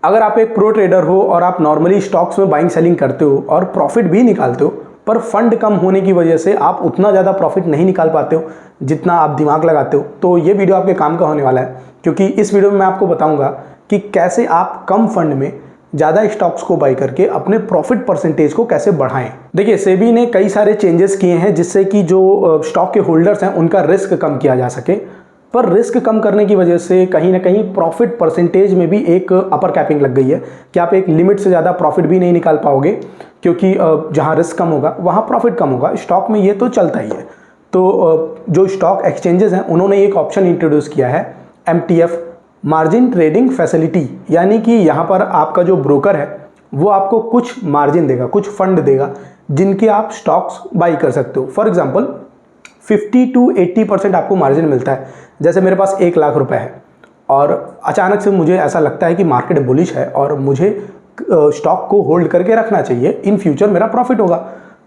अगर आप एक प्रो ट्रेडर हो और आप नॉर्मली स्टॉक्स में बाइंग सेलिंग करते हो और प्रॉफिट भी निकालते हो, पर फंड कम होने की वजह से आप उतना ज़्यादा प्रॉफिट नहीं निकाल पाते हो जितना आप दिमाग लगाते हो, तो ये वीडियो आपके काम का होने वाला है। क्योंकि इस वीडियो में मैं आपको बताऊंगा कि कैसे आप कम फंड में ज़्यादा स्टॉक्स को बाई करके अपने प्रॉफिट परसेंटेज को कैसे बढ़ाएं। देखिए, सेबी ने कई सारे चेंजेस किए हैं जिससे कि जो स्टॉक के होल्डर्स हैं उनका रिस्क कम किया जा सके, पर रिस्क कम करने की वजह से कहीं ना कहीं प्रॉफिट परसेंटेज में भी एक अपर कैपिंग लग गई है कि आप एक लिमिट से ज़्यादा प्रॉफिट भी नहीं निकाल पाओगे, क्योंकि जहाँ रिस्क कम होगा वहाँ प्रॉफिट कम होगा। स्टॉक में ये तो चलता ही है। तो जो स्टॉक एक्सचेंजेस हैं उन्होंने एक ऑप्शन इंट्रोड्यूस किया है, MTF, मार्जिन ट्रेडिंग फैसिलिटी, यानी कि यहाँ पर आपका जो ब्रोकर है वो आपको कुछ मार्जिन देगा, कुछ फंड देगा जिनके आप स्टॉक्स बाई कर सकते हो। फॉर एग्जांपल 50 to 80% आपको मार्जिन मिलता है। जैसे मेरे पास 1 लाख रुपए है और अचानक से मुझे ऐसा लगता है कि मार्केट बुलिश है और मुझे स्टॉक को होल्ड करके रखना चाहिए, इन फ्यूचर मेरा प्रॉफिट होगा,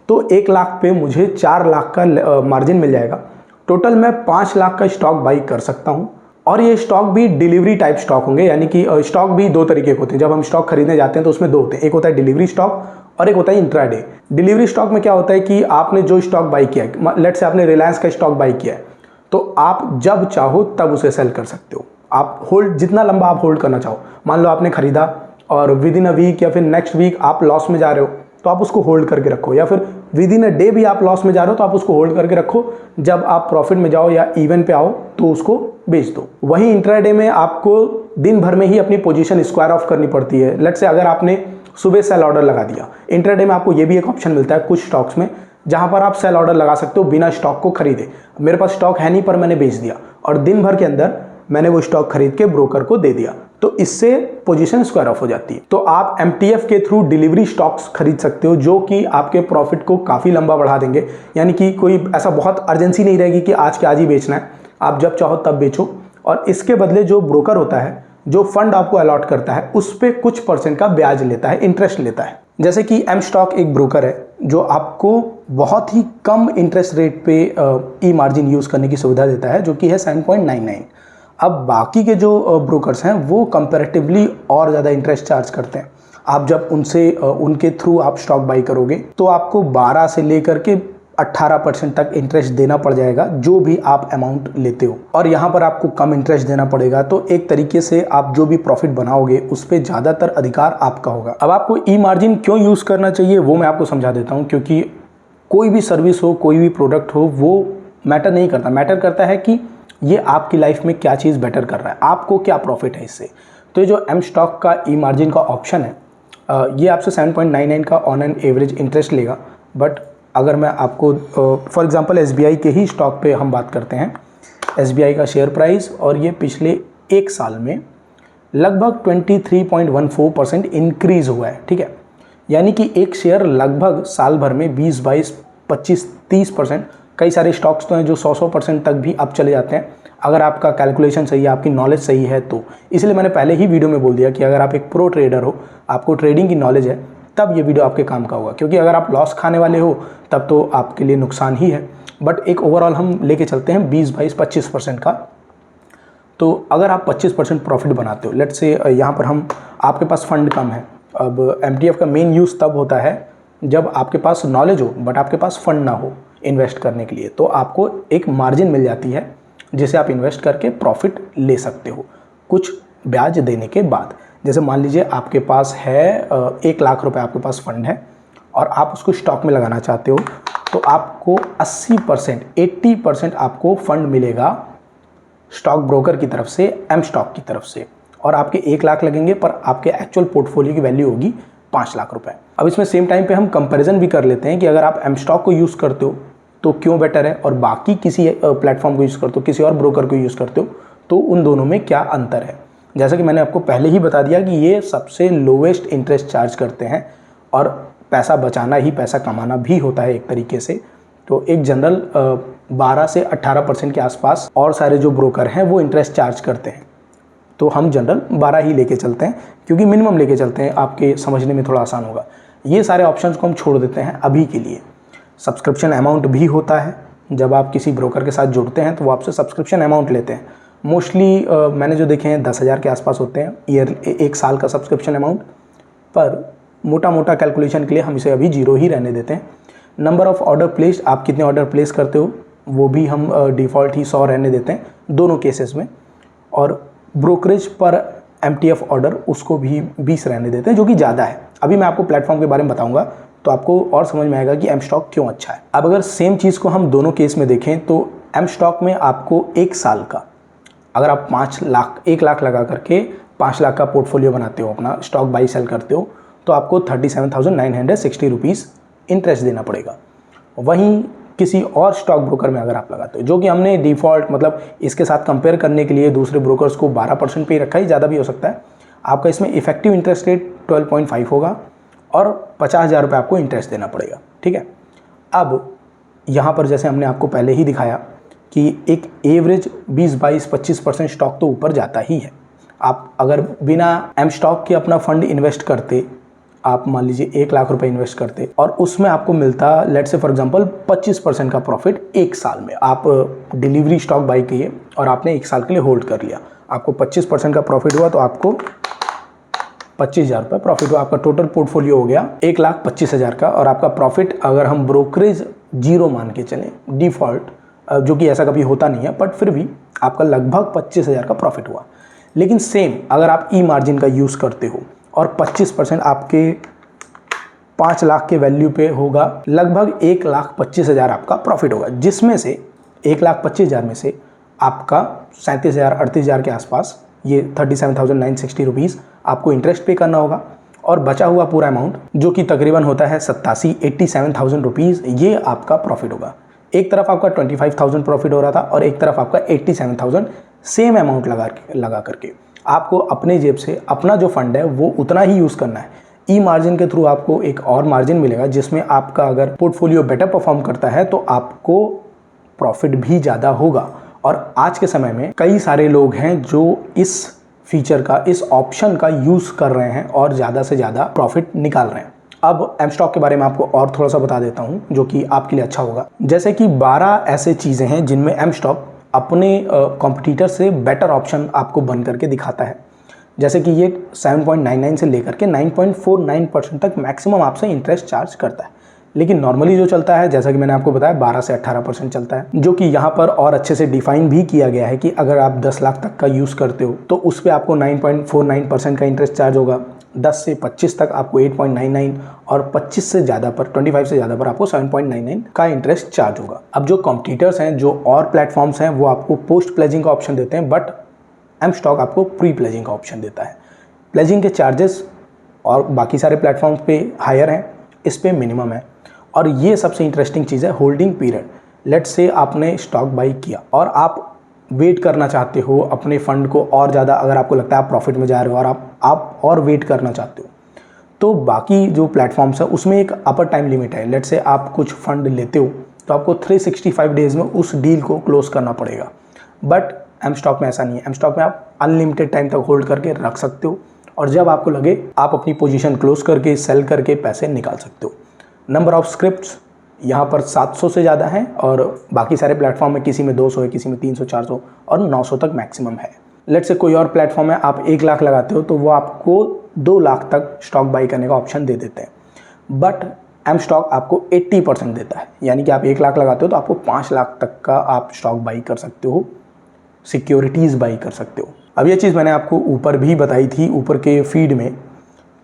तो 1 लाख पे मुझे 4 लाख का मार्जिन मिल जाएगा। टोटल मैं 5 लाख का स्टॉक बाई कर सकता हूँ। और ये स्टॉक भी डिलीवरी टाइप स्टॉक होंगे, यानी कि स्टॉक भी 2 तरीके के होते हैं। जब हम स्टॉक खरीदने जाते हैं तो उसमें 2 होते हैं, एक होता है डिलीवरी स्टॉक और एक होता है इंट्राडे। डिलीवरी स्टॉक में क्या होता है कि आपने जो स्टॉक बाई किया है, लेट्स से आपने रिलायंस का स्टॉक बाई किया है, तो आप जब चाहो तब उसे सेल कर सकते हो। आप होल्ड, जितना लंबा आप होल्ड करना चाहो। मान लो आपने खरीदा और विद इन अ वीक या फिर नेक्स्ट वीक आप लॉस में जा रहे हो तो आप उसको होल्ड करके रखो, या फिर विद इन अ डे भी आप लॉस में जा रहे हो तो आप उसको होल्ड करके रखो। जब आप प्रॉफिट में जाओ या इवन पे आओ तो उसको बेच दो। वहीं इंट्राडे में आपको दिन भर में ही अपनी पोजीशन स्क्वायर ऑफ करनी पड़ती है। लेट्स से अगर आपने सुबह सेल ऑर्डर लगा दिया, इंट्राडे में आपको ये भी एक ऑप्शन मिलता है कुछ स्टॉक्स में जहां पर आप सेल ऑर्डर लगा सकते हो बिना स्टॉक को खरीदे। मेरे पास स्टॉक है नहीं पर मैंने बेच दिया और दिन भर के अंदर मैंने वो स्टॉक खरीद के ब्रोकर को दे दिया, तो इससे पोजीशन स्क्वायर ऑफ हो जाती है। तो आप MTF के थ्रू डिलीवरी स्टॉक्स खरीद सकते हो जो कि आपके प्रॉफिट को काफ़ी लंबा बढ़ा देंगे। यानी कि कोई ऐसा बहुत अर्जेंसी नहीं रहेगी कि आज के आज ही बेचना है, आप जब चाहो तब बेचो। और इसके बदले जो ब्रोकर होता है, जो फंड आपको अलॉट करता है, उस पर कुछ % का ब्याज लेता है, इंटरेस्ट लेता है। जैसे कि M स्टॉक एक ब्रोकर है जो आपको बहुत ही कम इंटरेस्ट रेट पे ई मार्जिन यूज़ करने की सुविधा देता है, जो कि है 7.99। अब बाकी के जो ब्रोकर्स हैं वो कंपैरेटिवली और ज़्यादा इंटरेस्ट चार्ज करते हैं। आप जब उनसे उनके थ्रू आप स्टॉक बाई करोगे तो आपको 12 से लेकर के 18% तक इंटरेस्ट देना पड़ जाएगा जो भी आप अमाउंट लेते हो, और यहाँ पर आपको कम इंटरेस्ट देना पड़ेगा। तो एक तरीके से आप जो भी प्रॉफिट बनाओगे उस पर ज़्यादातर अधिकार आपका होगा। अब आपको ई मार्जिन क्यों यूज़ करना चाहिए वो मैं आपको समझा देता हूँ। क्योंकि कोई भी सर्विस हो, कोई भी प्रोडक्ट हो, वो मैटर नहीं करता, मैटर करता है कि ये आपकी लाइफ में क्या चीज़ बेटर कर रहा है, आपको क्या प्रॉफिट है इससे। तो ये जो M स्टॉक का ई मार्जिन का ऑप्शन है, ये आपसे 7.99 का ऑन एन एवरेज इंटरेस्ट लेगा। बट अगर मैं आपको फॉर एग्जांपल SBI के ही स्टॉक पे हम बात करते हैं, SBI का शेयर प्राइस, और ये पिछले 1 साल में लगभग 23.14% इंक्रीज़ हुआ है। ठीक है, यानी कि एक शेयर लगभग साल भर में 20, 22, 25, 30%, कई सारे स्टॉक्स तो हैं जो 100% तक भी अब चले जाते हैं अगर आपका कैलकुलेशन सही है, आपकी नॉलेज सही है तो। इसलिए मैंने पहले ही वीडियो में बोल दिया कि अगर आप एक प्रो ट्रेडर हो, आपको ट्रेडिंग की नॉलेज है, तब ये वीडियो आपके काम का होगा। क्योंकि अगर आप लॉस खाने वाले हो तब तो आपके लिए नुकसान ही है। बट एक ओवरऑल हम लेके चलते हैं 20, 22, 25% का। तो अगर आप 25% प्रॉफिट बनाते हो, लेट्स से यहाँ पर हम, आपके पास फंड कम है। अब MTF का मेन यूज़ तब होता है जब आपके पास नॉलेज हो बट आपके पास फंड ना हो इन्वेस्ट करने के लिए, तो आपको एक मार्जिन मिल जाती है जिसे आप इन्वेस्ट करके प्रॉफिट ले सकते हो कुछ ब्याज देने के बाद। जैसे मान लीजिए आपके पास है 1 लाख रुपए, आपके पास फंड है और आप उसको स्टॉक में लगाना चाहते हो, तो आपको 80%, 80% आपको फंड मिलेगा स्टॉक ब्रोकर की तरफ से, M स्टॉक की तरफ से, और आपके 1 लाख लगेंगे पर आपके एक्चुअल पोर्टफोलियो की वैल्यू होगी 5 लाख रुपए। अब इसमें सेम टाइम पे हम कंपैरिजन भी कर लेते हैं कि अगर आप M स्टॉक को यूज़ करते हो तो क्यों बेटर है, और बाकी किसी प्लेटफॉर्म को यूज़ करते हो, किसी और ब्रोकर को यूज़ करते हो, तो उन दोनों में क्या अंतर है। जैसा कि मैंने आपको पहले ही बता दिया कि ये सबसे लोवेस्ट इंटरेस्ट चार्ज करते हैं और पैसा बचाना ही पैसा कमाना भी होता है एक तरीके से। तो एक जनरल 12 से 18% के आसपास और सारे जो ब्रोकर हैं वो इंटरेस्ट चार्ज करते हैं, तो हम जनरल 12 ही लेके चलते हैं क्योंकि मिनिमम लेके चलते हैं, आपके समझने में थोड़ा आसान होगा। ये सारे ऑप्शंस को हम छोड़ देते हैं अभी के लिए। सब्सक्रिप्शन अमाउंट भी होता है, जब आप किसी ब्रोकर के साथ जुड़ते हैं तो वो आपसे सब्सक्रिप्शन अमाउंट लेते हैं। मोस्टली मैंने जो देखे हैं 10,000 के आसपास होते हैं ईयर, एक साल का सब्सक्रिप्शन अमाउंट। पर मोटा मोटा कैलकुलेशन के लिए हम इसे अभी 0 ही रहने देते हैं। नंबर ऑफ़ ऑर्डर प्लेस्ड, आप कितने ऑर्डर प्लेस करते हो वो भी हम डिफ़ॉल्ट ही 100 रहने देते हैं दोनों केसेस में। और ब्रोकरेज पर MTF ऑर्डर उसको भी 20 रहने देते हैं, जो कि ज़्यादा है। अभी मैं आपको प्लेटफॉर्म के बारे में बताऊंगा तो आपको और समझ में आएगा कि M स्टॉक क्यों अच्छा है। अब अगर सेम चीज़ को हम दोनों केस में देखें तो M स्टॉक में आपको एक साल का, अगर आप 1 लाख लगा करके 5 लाख का पोर्टफोलियो बनाते हो, अपना स्टॉक बाई सेल करते हो, तो आपको 37,960 रुपीज़ इंटरेस्ट देना पड़ेगा। वहीं किसी और स्टॉक ब्रोकर में अगर आप लगाते हो, जो कि हमने डिफ़ॉल्ट मतलब इसके साथ कंपेयर करने के लिए दूसरे ब्रोकर्स को 12% पे ही रखा है, ज़्यादा भी हो सकता है, आपका इसमें इफेक्टिव इंटरेस्ट रेट 12.5 होगा और 50,000 रुपये आपको इंटरेस्ट देना पड़ेगा। ठीक है। अब यहाँ पर जैसे हमने आपको पहले ही दिखाया कि एक एवरेज 20-22-25% स्टॉक तो ऊपर जाता ही है। आप अगर बिना M स्टॉक के अपना फंड इन्वेस्ट करते, आप मान लीजिए 1 लाख रुपए इन्वेस्ट करते और उसमें आपको मिलता लेट्स से फॉर एग्जांपल 25% का प्रॉफिट एक साल में। आप डिलीवरी स्टॉक बाई किए और आपने 1 साल के लिए होल्ड कर लिया, आपको 25% का प्रॉफिट हुआ, तो आपको 25,000 रुपये प्रॉफिट हुआ। आपका टोटल पोर्टफोलियो हो गया 1,25,000 का। और आपका प्रॉफिट अगर हम ब्रोकरेज 0 मान के चलें डिफ़ॉल्ट, जो कि ऐसा कभी होता नहीं है, बट फिर भी आपका लगभग 25,000 का प्रॉफिट हुआ। लेकिन सेम अगर आप ई मार्जिन का यूज़ करते हो और 25% आपके 5 लाख के वैल्यू पे होगा, लगभग 1,25,000 आपका प्रॉफिट होगा, जिसमें से 1,25,000 में से आपका 37,000-38,000 के आसपास, ये 37,960 रुपीज़ आपको इंटरेस्ट पे करना होगा। और बचा हुआ पूरा अमाउंट जो कि तकरीबन होता है 87,000 रुपीज़, ये आपका प्रॉफिट होगा। एक तरफ आपका 25,000 प्रॉफिट हो रहा था और एक तरफ आपका 87,000, सेम अमाउंट लगा करके आपको अपने जेब से अपना जो फंड है वो उतना ही यूज़ करना है। ई मार्जिन के थ्रू आपको एक और मार्जिन मिलेगा, जिसमें आपका अगर पोर्टफोलियो बेटर परफॉर्म करता है तो आपको प्रॉफिट भी ज़्यादा होगा। और आज के समय में कई सारे लोग हैं जो इस फीचर का, इस ऑप्शन का यूज़ कर रहे हैं और ज़्यादा से ज़्यादा प्रॉफिट निकाल रहे हैं। अब M स्टॉक के बारे में आपको और थोड़ा सा बता देता हूँ जो कि आपके लिए अच्छा होगा। जैसे कि 12 ऐसे चीज़ें हैं जिनमें M स्टॉक अपने कॉम्पिटिटर से बेटर ऑप्शन आपको बन करके दिखाता है। जैसे कि ये 7.99 से लेकर के 9.49% तक मैक्सिमम आपसे इंटरेस्ट चार्ज करता है। लेकिन नॉर्मली जो चलता है, जैसा कि मैंने आपको बताया, 12 से 18% चलता है, जो कि यहाँ पर और अच्छे से डिफाइन भी किया गया है कि अगर आप 10 लाख तक का यूज़ करते हो तो उस पर आपको 9.49% का इंटरेस्ट चार्ज होगा। 10 से 25 तक आपको 8.99 और 25 से ज़्यादा पर, 25 से ज़्यादा पर आपको 7.99 का इंटरेस्ट चार्ज होगा। अब जो कॉम्पिटिटर्स हैं, जो और प्लेटफॉर्म्स हैं, वो आपको पोस्ट प्लेजिंग का ऑप्शन देते हैं, बट M स्टॉक आपको प्री प्लेजिंग का ऑप्शन देता है। प्लेजिंग के चार्जेस और बाकी सारे प्लेटफॉर्म्स पे हायर हैं, इस पे मिनिमम है। और ये सबसे इंटरेस्टिंग चीज़ है होल्डिंग पीरियड। लेट्स से आपने स्टॉक बाई किया और आप वेट करना चाहते हो अपने फंड को और ज़्यादा, अगर आपको लगता है आप प्रॉफिट में जा रहे हो और आप और वेट करना चाहते हो, तो बाकी जो प्लेटफॉर्म्स है उसमें एक अपर टाइम लिमिट है। लेट्स से आप कुछ फंड लेते हो तो आपको 365 डेज़ में उस डील को क्लोज करना पड़ेगा। बट M स्टॉक में ऐसा नहीं है। M स्टॉक में आप अनलिमिटेड टाइम तक होल्ड करके रख सकते हो और जब आपको लगे आप अपनी पोजीशन क्लोज करके सेल करके पैसे निकाल सकते हो। नंबर ऑफ स्क्रिप्ट्स यहाँ पर 700 से ज़्यादा हैं और बाकी सारे प्लेटफॉर्म में किसी में 200 है, किसी में 300, 400 और 900 तक मैक्सिमम है। लेट्स से कोई और प्लेटफॉर्म है, आप 1 लाख लगाते हो तो वो आपको 2 लाख तक स्टॉक बाई करने का ऑप्शन दे देते हैं। बट M स्टॉक आपको 80% देता है, यानी कि आप 1 लाख लगाते हो तो आपको 5 लाख तक का आप स्टॉक बाई कर सकते हो, सिक्योरिटीज़ बाई कर सकते हो। अब ये चीज़ मैंने आपको ऊपर भी बताई थी, ऊपर के फीड में,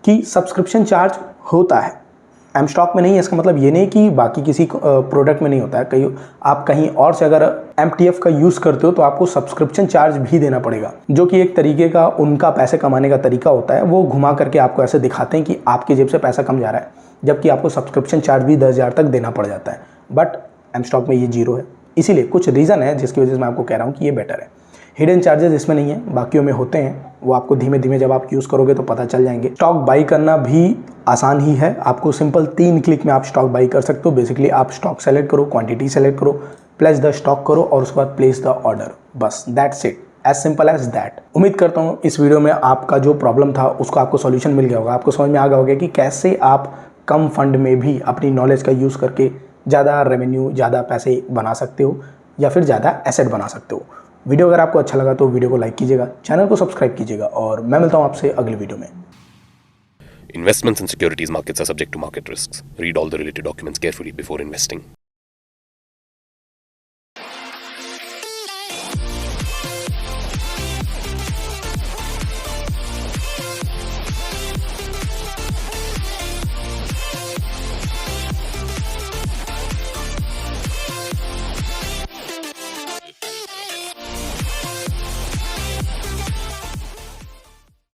कि सब्सक्रिप्शन चार्ज होता है M स्टॉक में नहीं है। इसका मतलब ये नहीं कि बाकी किसी प्रोडक्ट में नहीं होता है। आप कहीं और से अगर MTF का यूज़ करते हो तो आपको सब्सक्रिप्शन चार्ज भी देना पड़ेगा, जो कि एक तरीके का उनका पैसे कमाने का तरीका होता है। वो घुमा करके आपको ऐसे दिखाते हैं कि आपकी जेब से पैसा कम जा रहा है, जबकि आपको सब्सक्रिप्शन चार्ज भी 10,000 तक देना पड़ जाता है। बट M स्टॉक में ये 0 है। इसीलिए कुछ रीज़न है जिसकी वजह से मैं आपको कह रहा हूँ कि ये बेटर है। हिडन चार्जेस इसमें नहीं है, बाकियों में होते हैं, वो आपको धीमे धीमे जब आप यूज़ करोगे तो पता चल जाएंगे। स्टॉक बाई करना भी आसान ही है, आपको सिंपल 3 क्लिक में आप स्टॉक बाई कर सकते हो। बेसिकली आप स्टॉक सेलेक्ट करो, क्वांटिटी सेलेक्ट करो, प्लेस द स्टॉक करो और उसके बाद प्लेस द ऑर्डर, बस that's it, as simple as that. उम्मीद करता हूँ इस वीडियो में आपका जो प्रॉब्लम था उसको आपको सॉल्यूशन मिल गया होगा। आपको समझ में आ गया होगा कि कैसे आप कम फंड में भी अपनी नॉलेज का यूज़ करके ज़्यादा रेवेन्यू, ज़्यादा पैसे बना सकते हो या फिर ज़्यादा एसेट बना सकते हो। वीडियो अगर आपको अच्छा लगा तो वीडियो को लाइक कीजिएगा, चैनल को सब्सक्राइब कीजिएगा और मैं मिलता हूँ आपसे अगले वीडियो में। Investments in securities markets are subject to market risks. Read all the related documents carefully before investing.